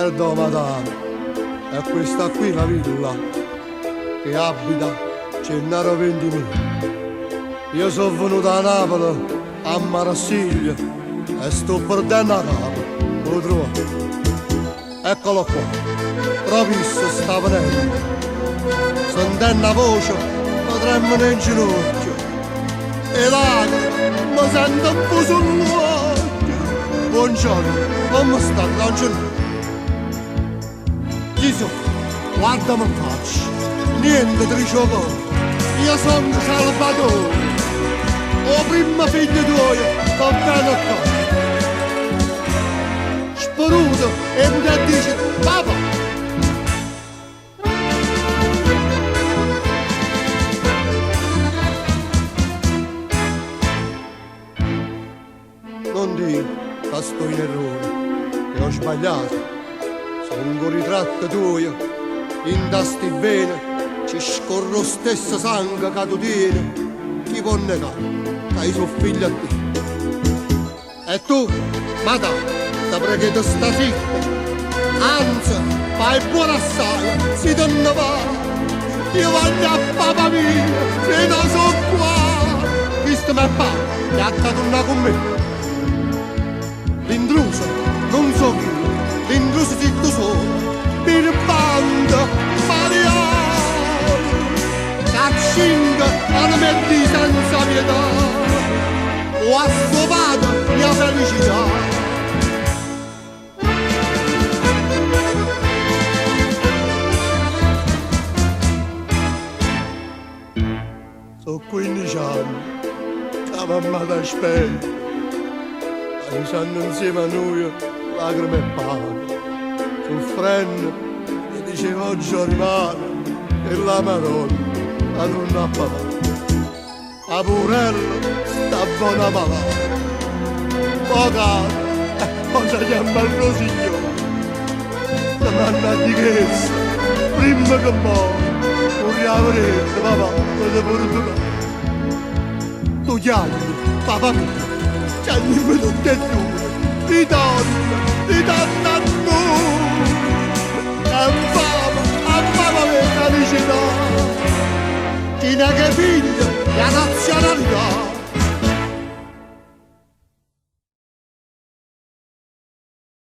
Perdò madame, è questa qui la villa che abita Gennaro 20.000. Io sono venuto a Napoli, a Marsiglia, e sto perdendo a capo, lo trovo. Eccolo qua, proprio se sta venendo. Sentendo la voce, potremmo in ginocchio. E lacrime, mi sento un po' sull'occhio. Buongiorno, come state, don Gennaro? Gesù, guardami in faccia, niente ti gioco, io sono Salvatore, o primo figlio tuo, sto bene qua. Sparuto e mi dice, papà. Non dico che sto in errore, che ho sbagliato. Sono un ritratto tuo, in tasti bene, ci scorre lo stesso sangue che tu tieni. Chi può negare che hai suo figlio a te? E tu, madà, ti prego di sta zitta, anzi, fai buona assai, si te ne va. Io voglio a papà mio, se non so qua. Questo mi pare, che ha tornato con me. L'intruso, non so chi. L'intruso zitto solo, per banda, Mariano, caccinga, non metti senza pietà, o ha scopato mia felicità. Sono 15 anni, che mamma ti aspetta, e stanno insieme a noi, lacrime e pane, soffrendo, e diceva oggi rimane, e la Madonna, la torna a papà. A Purello sta buona papà, poi cara, poi si chiama il Rosiglione, la manna di chiesa, prima che muore, corriamo niente, papà, non pure tu. Tu chiami, papà mio, chiami tutti e due. Di donna a noi, a fama la felicità, chi ne che figlia, la nazionalità.